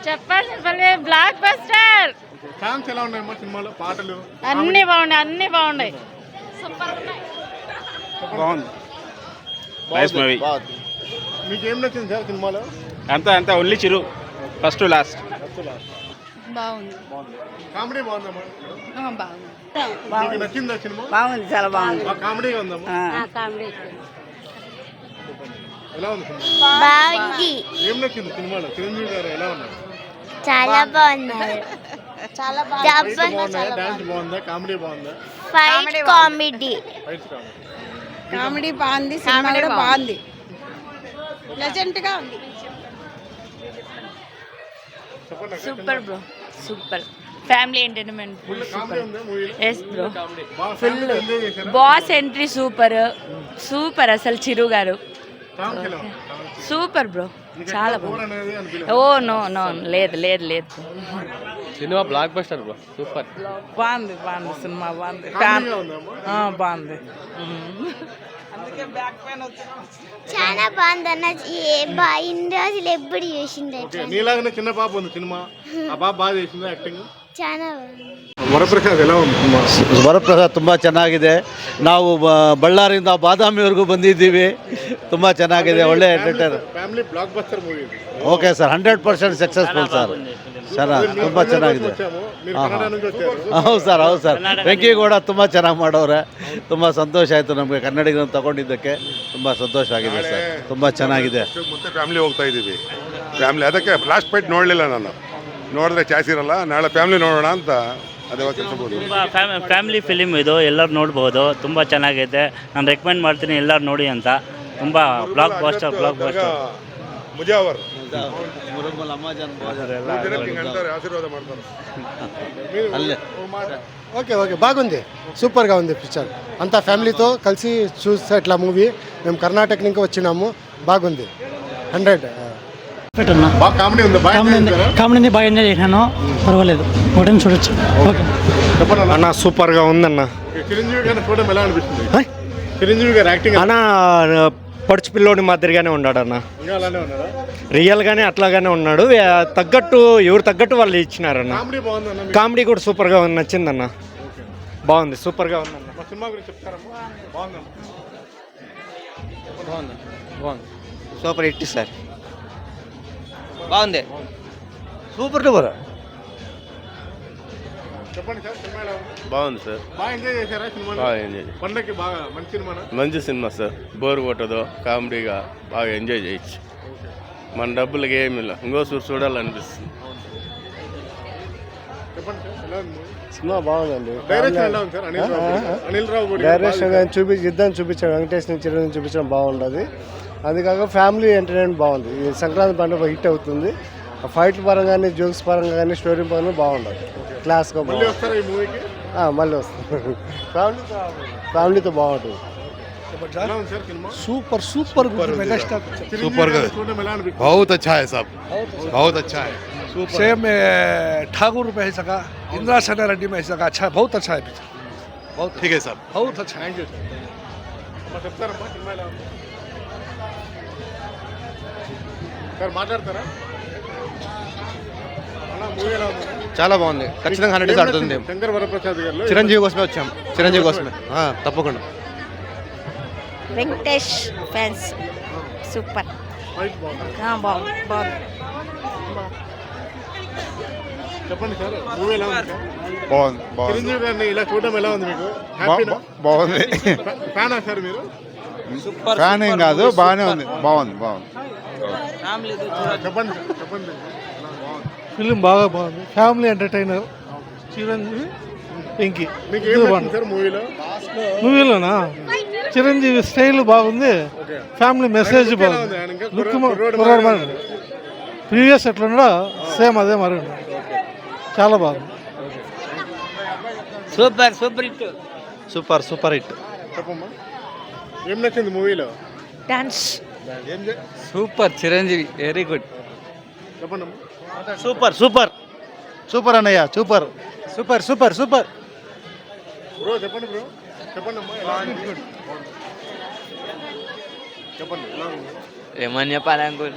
చెప్పాలి block buster. Songs ఎలా ఉన్నాయమ్మా సినిమాలో? పాటలు అన్ని బాగున్నాయి. సూపర్ ఉన్నాయి. బాగుంది. Nice movie. మీకు ఏం నచ్చింది సార్ సినిమాలో? అంతా ఓన్లీ చిరు ఫస్ట్ లాస్ట్. బాగుంది. కామెడీ బాగుందమ్మా? బాగుంది. మీకు నచ్చిందా సినిమా? బాగుంది, చాలా బాగుంది. కామెడీగా ఉందమ్మా? కామెడీ ఎలా ఉంది సినిమా? బాగుంది. ఏం నచ్చింది సినిమాలో? చిరంజీవి గారు ఎలా ఉన్నారు? చాలా బాగున్నారు. చాలా డాన్స్ బాగుందా? కామెడీ బాగుందా? Fight comedy. కామెడీ బాగుంది, సినిమా కూడా బాగుంది, ప్లెజెంట్ గా ఉంది. Super bro, super family entertainment. Full comedy ఉందా మూవీలో? ఎస్ బ్రో, ఫుల్ ఎంజాయ్ చేశారా? బాస్ ఎంట్రీ సూపర్ అసలు చిరు గారు సాంగ్స్ ఎలా ఉన్నాయి? సూపర్ బ్రో, చాలా బోర్ బాగుంది. అనేది అనిపించలేదు. ఓ నో లేదు. Cinema block buster bro, super. బాగుంది సినిమా, బాగుంది, కామెడీగా ఉందమ్మా? బాగుంది. చాలా బాగుందన్న. ఇన్ని రోజులు ఎప్పుడు చూసిండే. ఓకే, నీలాగానే చిన్న పాప ఉంది సినిమా. ఆ పాప బాగా చేసిందా యాక్టింగ్? చాలా బాగుంది. ವರಪ್ರಸಾದ್ ಎಲ್ಲ ಒಂದು ವರಪ್ರಸಾದ್ ತುಂಬ ಚೆನ್ನಾಗಿದೆ. ನಾವು ಬಳ್ಳಾರಿಯಿಂದ ಬಾದಾಮಿವರೆಗೂ ಬಂದಿದ್ದೀವಿ. ತುಂಬ ಚೆನ್ನಾಗಿದೆ, ಒಳ್ಳೆ entertainer. Family blockbuster movie. Okay sir, 100% successful sir. Sir ತುಂಬ ಚೆನ್ನಾಗಿದೆ. ಹೌದು ಸರ್. ವೆಂಕಿ ಕೂಡ ತುಂಬ ಚೆನ್ನಾಗಿ ಮಾಡೋರೆ. ತುಂಬ ಸಂತೋಷ ಆಯಿತು ನಮಗೆ, ಕನ್ನಡಿಗರನ್ನು ತಗೊಂಡಿದ್ದಕ್ಕೆ ತುಂಬ ಸಂತೋಷ ಆಗಿದೆ ಸರ್. ತುಂಬ ಚೆನ್ನಾಗಿದೆ. ಮತ್ತೆ ಫ್ಯಾಮಿಲಿ ಹೋಗ್ತಾ ಇದ್ದೀವಿ. ಫ್ಯಾಮಿಲಿ ಅದಕ್ಕೆ ಲಾಸ್ಟ್ ಫೈಟ್ ನೋಡಲಿಲ್ಲ ನಾನು. ನೋಡಿದ್ರೆ ಚಾಯ್ಸ್ ಇರಲ್ಲ, ನಾಳೆ ಫ್ಯಾಮಿಲಿ ನೋಡೋಣ ಅಂತ ಅದೇ ತಿಳಿಸ್ಬೋದು. ತುಂಬ ಫ್ಯಾಮಿಲಿ ಫಿಲಿಮ್ ಇದು, ಎಲ್ಲರೂ ನೋಡ್ಬೋದು. ತುಂಬ ಚೆನ್ನಾಗಿದೆ, ನಾನು ರೆಕಮೆಂಡ್ ಮಾಡ್ತೀನಿ ಎಲ್ಲರೂ ನೋಡಿ ಅಂತ. ತುಂಬ ಬ್ಲಾಕ್ ಬಸ್ಟರ್. ಮುಜಾವರ್ ఆశీర్వాద ಮಾಡ್ತಾರೆ. ఓకే బాగుంది, సూపర్గా ఉంది పిక్చర్. అంతా ఫ్యామిలీతో కలిసి చూస్తే ఇట్లా మూవీ. మేము కర్ణాటక నుంచి వచ్చినాము, బాగుంది. 100 బాగా కామెడీ ఉంది. కామెడీని బాగా ఎంజాయ్ చేశాను, పర్వాలేదు, ఒకటి చూడొచ్చు. ఓకే అన్న, సూపర్గా ఉందన్న. చిరంజీవి గారిని చూడడం ఎలా అనిపిస్తుంది? చిరంజీవి గారు యాక్టింగ్ అన్న పడుచు పిల్లోడి మాదిరిగానే ఉన్నాడు అన్న. ఇంకా అలానే ఉన్నారా? రియల్గానే అట్లాగానే ఉన్నాడు. ఎవరు తగ్గట్టు వాళ్ళు ఇచ్చినారన్న. కామెడీ బాగుందన్న. కామెడీ కూడా సూపర్గా నచ్చిందన్న. బాగుంది, సూపర్గా ఉందన్న. మా సినిమా గురించి చెప్తారమ్మా? బాగుందమ్మా. Super hit sir. బాగుంది, సూపర్ డూపర్. చెప్పండి సార్, సినిమా ఎలా ఉంది? బాగుంది సార్. బాగా ఎంజాయ్ చేశారా సినిమా? బాగా ఎంజాయ్. పండగకి బాగా మంచి సినిమానా? మంచి సినిమా సార్, బోర్ కొట్టదు, కామెడీగా బాగా ఎంజాయ్ చేయొచ్చు. మన డబ్బులకి ఏమి ఇలా ఇంకోసారి చూడాలనిపిస్తుంది. చెప్పండి సార్, ఎలా ఉంది? సినిమా బాగుందండి. డైరెక్షన్ ఎలా ఉంది సార్? అనిల్ రావు కూడా డైరెక్షన్ ఇద్దరు చూపించాడు, వెంకటేష్ నుంచి చిరంజీవి చూపించడం బాగుంటుంది. అది కాక ఫ్యామిలీ ఎంటర్టైన్మెంట్ బాగుంది. ఈ సంక్రాంతి పండుగ హిట్ అవుతుంది. ఫైట్ పరంగా కానీ, జోక్స్ పరంగా కానీ, స్టోరీ పరంగా బాగుంటుంది. క్లాస్గా మళ్ళీ వస్తారా ఈ మూవీకి? మళ్ళీ వస్తుంది. ఫ్యామిలీతో బాగుంటుంది. ఎలా ఉంది సార్ సినిమా? సూపర్ सुपर చూడడం ఎలా అనిపిస్తుంది? बहुत अच्छा है सब, बहुत अच्छा है. सेम ठाकुर में है सका, इंदिरा सेना रेड्डी में है सका. अच्छा, बहुत अच्छा है पिक्चर, बहुत ठीक है सब. बहुत अच्छा. Thank you sir. అమ్మా చెప్తారమ్మా సినిమా ఎలా ఉంది? సార్ మాట్లాడతారా? అలా మూవీ ఎలా ఉంది? చాలా బాగుంది, ఖచ్చితంగా 100 ఆడుతుంది. శంకర్ వరప్రసాద్ గారు చిరంజీవి కోసమే వచ్చాం, చిరంజీవి కోసమే తప్పకుండా. Venkatesh fans super. ఫైట్ బాగుంది. బాగుంది. చెప్పండి సార్, మూవీ ఎలా ఉంది సార్? బాగుంది. చిరంజీవి గారిని ఇలా చూడడం ఎలా ఉంది మీకు? హ్యాపీనా? బాగుంది. ఫ్యానా సార్ మీరు? ఫ్యాన్ ఏం కాదు, బాగానే ఉంది. బాగుంది. చెప్పండి సార్, చెప్పండి. ఫిలిం బాగా బాగుంది. Family entertainer. చిరంజీవి, వెంకీ. మీకు ఏం నచ్చింది సార్ మూవీలో? మూవీలోనా చిరంజీవి స్టైల్ బాగుంది, ఫ్యామిలీ మెసేజ్ బాగుంది. ఆయన ఇంకా లుక్ కుర్రోడు మరి. ప్రీవియస్ ఎట్లున్నాడో సేమ్ అదే మరి, చాలా బాగుంది. Super hit. చెప్పమ్మా, ఏం నచ్చింది మూవీలో? Dance super, Chiranjeevi very good. చెప్పండి. సూపర్ అన్నయ్య, సూపర్. బ్రో చెప్పండి. చెప్పండి అమ్మా, ఎలా ఉంది? చెప్పండి ఎలా ఉంది? ఏమని చెప్పాలి అంకుల్?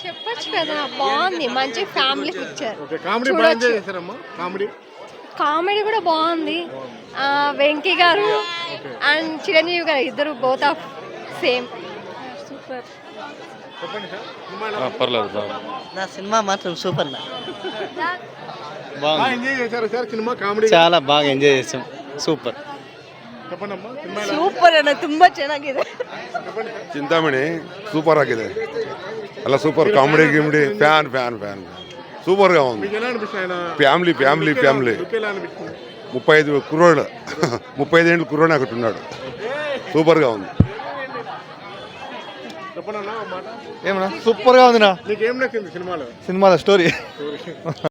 చెప్పొచ్చు కదా, బాగుంది, మంచి ఫ్యామిలీ పిక్చర్. ఓకే, కామెడీ బాగా ఎంజాయ్ చేశారమ్మా? కామెడీ కామెడీ కూడా బాగుంది. వెంకీ గారు అండ్ చిరంజీవి గారు ఇద్దరు బోత్ ఆఫ్ సేమ్. సూపర్. చెప్పండి సార్, సినిమా ఎలా ఉంది? పర్లేదు నా సినిమా మాత్రం సూపర్ బాగా ఎంజాయ್ చేశారు సార్ ಸಿನಿಮಾ? ಕಾಮಿಡಿ చాలా బాగా ఎంజాయ్ చేసాం. సూపర్. చెప్పండి అమ్మా, ಸಿನಿಮಾ ఎలా ఉంది? ಸೂಪರ್ ಅಣ್ಣ, ತುಂಬಾ ಚೆನ್ನಾಗಿದೆ. చెప్పండి సార్. ಚಿಂತಾಮಣಿ ಸೂಪರ್ ಆಗಿದೆ ಅಲ್ಲ, ಸೂಪರ್ ಕಾಮಿಡಿ ಗಿಮಿಡಿ ಫ್ಯಾನ್ ಫ್ಯಾನ್ ಫ್ಯಾನ್ సూపర్గా ఉంది. మీకు ఎలా అనిపిస్తుంది ఆయన? ఫ్యామిలీ ఫ్యామిలీ ఫ్యామిలీ మీకు ఎలా అనిపిస్తుంది? 35 కుర్రోడు 35 ఏళ్ళు కుర్రోడు అక్కడ ఉన్నాడు. సూపర్గా ఉంది. చెప్పండి అన్న ఒక మాట. ఏమన్నా సూపర్గా ఉంది నా నీకేం నచ్చింది సినిమాలో? సినిమాలో స్టోరీ